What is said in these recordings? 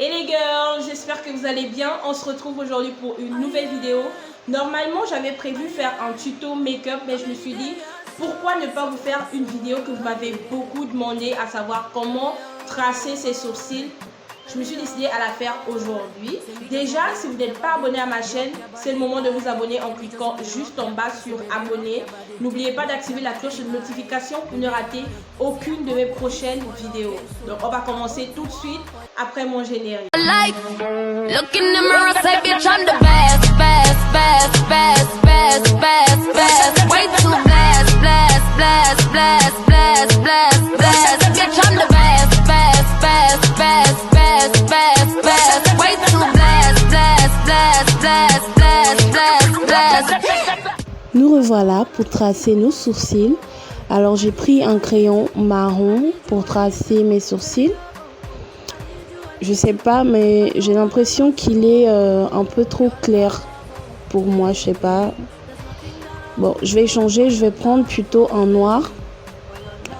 Et les girls, j'espère que vous allez bien. On se retrouve aujourd'hui pour une nouvelle vidéo. Normalement, j'avais prévu faire un tuto make-up, mais je me suis dit, pourquoi ne pas vous faire une vidéo que vous m'avez beaucoup demandé, à savoir comment tracer ses sourcils. Je me suis décidée à la faire aujourd'hui. Déjà, si vous n'êtes pas abonné à ma chaîne, c'est le moment de vous abonner en cliquant juste en bas sur abonner. N'oubliez pas d'activer la cloche de notification pour ne rater aucune de mes prochaines vidéos. Donc, on va commencer tout de suite après mon générique. Nous revoilà pour tracer nos sourcils. Alors j'ai pris un crayon marron pour tracer mes sourcils. Je sais pas, mais j'ai l'impression qu'il est un peu trop clair pour moi, je sais pas. Bon, je vais changer, je vais prendre plutôt un noir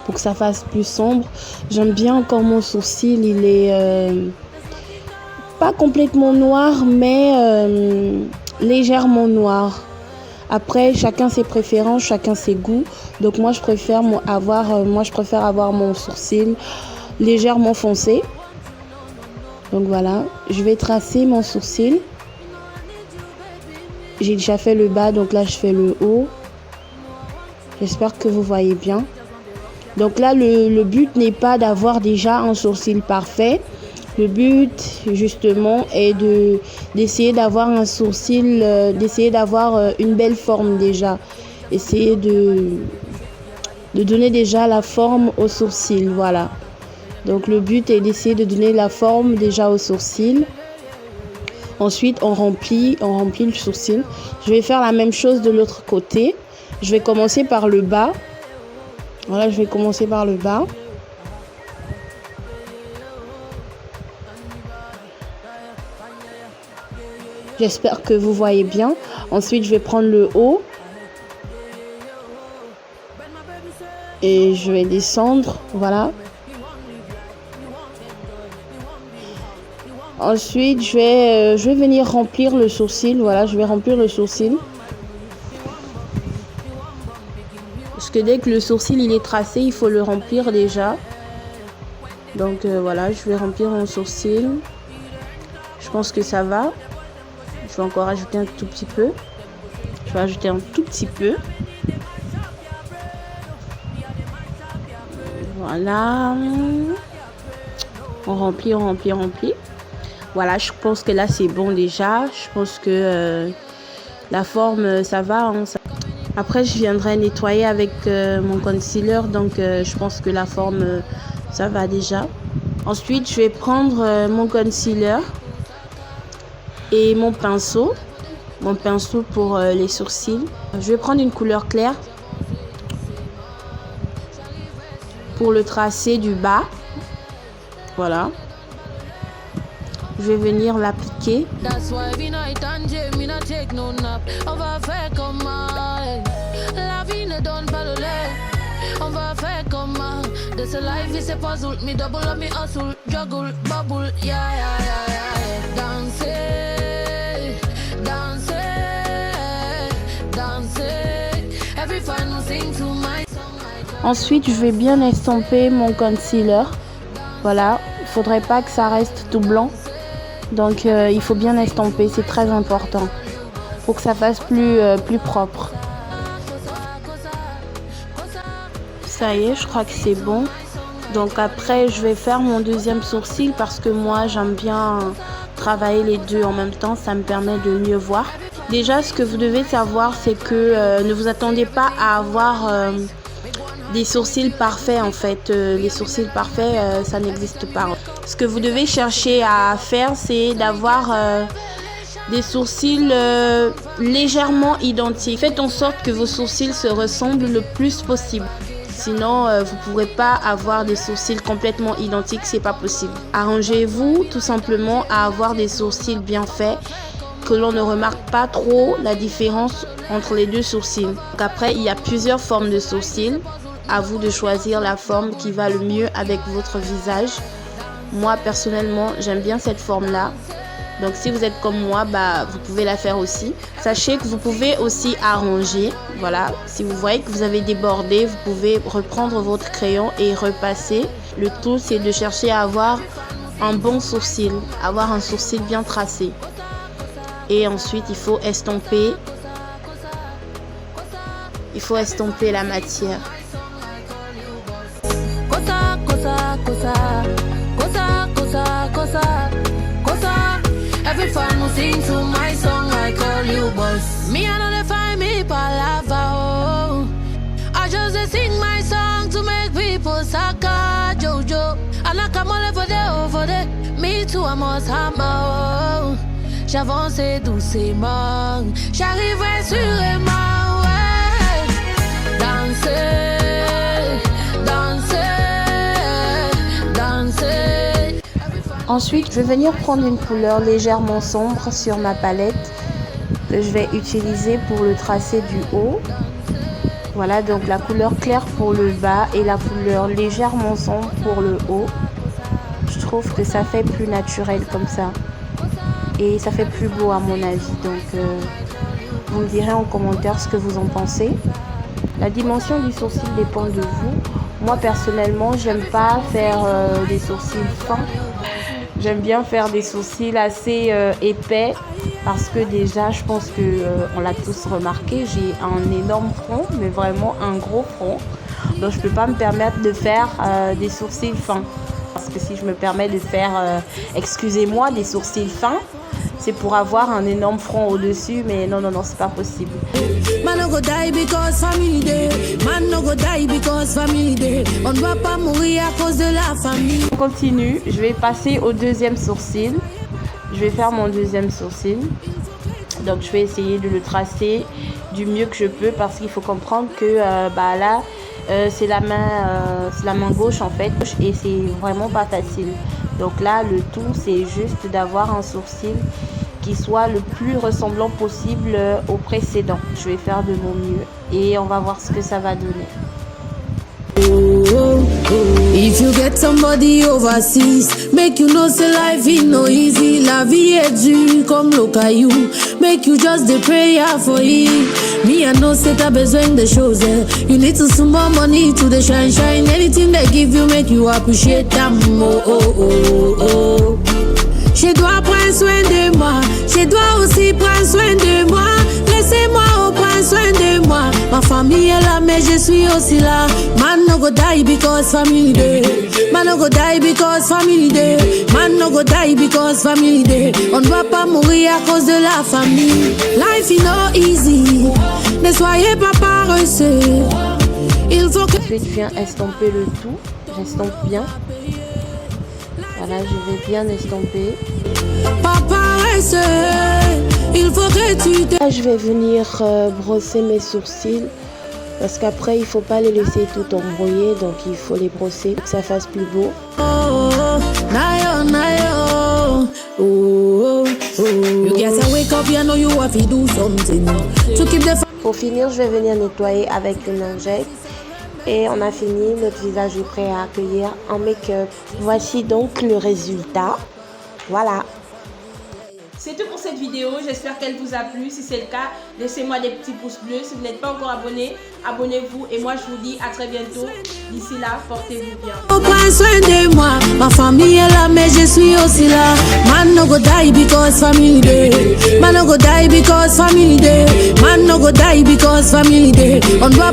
pour que ça fasse plus sombre. J'aime bien encore mon sourcil, il est pas complètement noir, mais légèrement noir. Après, chacun ses préférences, chacun ses goûts. Donc moi, je préfère avoir mon sourcil légèrement foncé. Donc voilà, je vais tracer mon sourcil. J'ai déjà fait le bas, donc là, je fais le haut. J'espère que vous voyez bien. Donc là, le but n'est pas d'avoir déjà un sourcil parfait. Le but, justement, est d'essayer d'avoir un sourcil, d'essayer d'avoir une belle forme déjà. Essayer de donner déjà la forme au sourcil, voilà. Donc le but est d'essayer de donner la forme déjà au sourcil. Ensuite, on remplit le sourcil. Je vais faire la même chose de l'autre côté. Je vais commencer par le bas. Voilà, je vais commencer par le bas. J'espère que vous voyez bien. Ensuite, je vais prendre le haut. Et je vais descendre. Voilà. Ensuite, je vais venir remplir le sourcil. Voilà, je vais remplir le sourcil. Parce que dès que le sourcil il est tracé, il faut le remplir déjà. Donc voilà, je vais remplir mon sourcil. Je pense que ça va. Je vais encore ajouter un tout petit peu. Je vais ajouter un tout petit peu. Voilà. On remplit. Voilà, je pense que là c'est bon déjà. Je pense que la forme ça va. Hein, ça... Après je viendrai nettoyer avec mon concealer. Donc je pense que la forme ça va déjà. Ensuite je vais prendre mon concealer et mon pinceau pour les sourcils. Je vais prendre une couleur claire pour le tracé du bas. Voilà. Je vais venir l'appliquer. Ensuite, je vais bien estomper mon concealer. Voilà, il faudrait pas que ça reste tout blanc. Donc, il faut bien estomper, c'est très important pour que ça fasse plus propre. Ça y est, je crois que c'est bon. Donc après, je vais faire mon deuxième sourcil parce que moi, j'aime bien travailler les deux en même temps. Ça me permet de mieux voir. Déjà, ce que vous devez savoir, c'est que ne vous attendez pas à avoir des sourcils parfaits en fait. Les sourcils parfaits, ça n'existe pas. Ce que vous devez chercher à faire, c'est d'avoir des sourcils légèrement identiques. Faites en sorte que vos sourcils se ressemblent le plus possible. Sinon, vous ne pourrez pas avoir des sourcils complètement identiques, c'est pas possible. Arrangez-vous tout simplement à avoir des sourcils bien faits, que l'on ne remarque pas trop la différence entre les deux sourcils. Donc après, il y a plusieurs formes de sourcils. À vous de choisir la forme qui va le mieux avec votre visage. Moi, personnellement, j'aime bien cette forme-là. Donc, si vous êtes comme moi, vous pouvez la faire aussi. Sachez que vous pouvez aussi arranger. Voilà, si vous voyez que vous avez débordé, vous pouvez reprendre votre crayon et repasser. Le tout, c'est de chercher à avoir un bon sourcil, avoir un sourcil bien tracé. Et ensuite, il faut estomper. Il faut estomper la matière. Every fan who sing to my song, I call you boss. Me, I know they find me palava, oh. I just sing my song to make people saka, Jojo. And I come all over there. Me too, I must hammer, oh. J'avance doucement, j'arriverai sûrement, ouais. Danser, danser, danser. Ensuite, je vais venir prendre une couleur légèrement sombre sur ma palette que je vais utiliser pour le tracé du haut. Voilà, donc la couleur claire pour le bas et la couleur légèrement sombre pour le haut. Je trouve que ça fait plus naturel comme ça. Et ça fait plus beau à mon avis. Donc, vous me direz en commentaire ce que vous en pensez. La dimension du sourcil dépend de vous. Moi, personnellement, j'aime pas faire des sourcils fins. J'aime bien faire des sourcils assez épais parce que déjà, je pense que on l'a tous remarqué, j'ai un énorme front, mais vraiment un gros front. Donc, je peux pas me permettre de faire des sourcils fins. Parce que si je me permets de faire, excusez-moi, des sourcils fins, c'est pour avoir un énorme front au-dessus, mais non, c'est pas possible. Man no go die because family day. Man no go die because family day. On ne va pas mourir à cause de la famille. On continue, je vais passer au deuxième sourcil. Je vais faire mon deuxième sourcil. Donc je vais essayer de le tracer du mieux que je peux parce qu'il faut comprendre que là, c'est la main gauche en fait et c'est vraiment pas facile. Donc là, le tout, c'est juste d'avoir un sourcil qui soit le plus ressemblant possible au précédent. Je vais faire de mon mieux et on va voir ce que ça va donner. If you get somebody overseas, make you know say life is no easy. La vie est dure comme l'eau caillou. Make you just the prayer for it. Me I know say t'as besoin de choses. You need to some more money to the shine. Anything they give you make you appreciate them. Oh. Je dois prendre soin de moi. Je dois aussi prendre soin de moi. Laissez-moi prendre soin de moi. Ma famille est là mais je suis aussi là. Man no go die because family day. Man no go die because family day. Man no go die because family day. On ne doit pas mourir à cause de la famille. Life is no easy. Ne soyez pas paresseux. Il faut que... Ensuite, je viens estomper le tout. J'estompe bien. Voilà, je vais bien estomper. Pas paresseux. Il faut que tu te... Là, je vais venir brosser mes sourcils. Parce qu'après, il ne faut pas les laisser tout embrouillés. Donc, il faut les brosser pour que ça fasse plus beau. Pour finir, je vais venir nettoyer avec une lingette. Et on a fini, notre visage est prêt à accueillir un make-up. Voici donc le résultat. Voilà. C'est tout pour cette vidéo, j'espère qu'elle vous a plu. Si c'est le cas, laissez-moi des petits pouces bleus. Si vous n'êtes pas encore abonné, abonnez-vous. Et moi, je vous dis à très bientôt. D'ici là, portez-vous bien. Prends soin de moi, ma famille est là, mais je suis aussi là. Man no go die because family day. Man no go die because family day. Man no go die because family day. On doit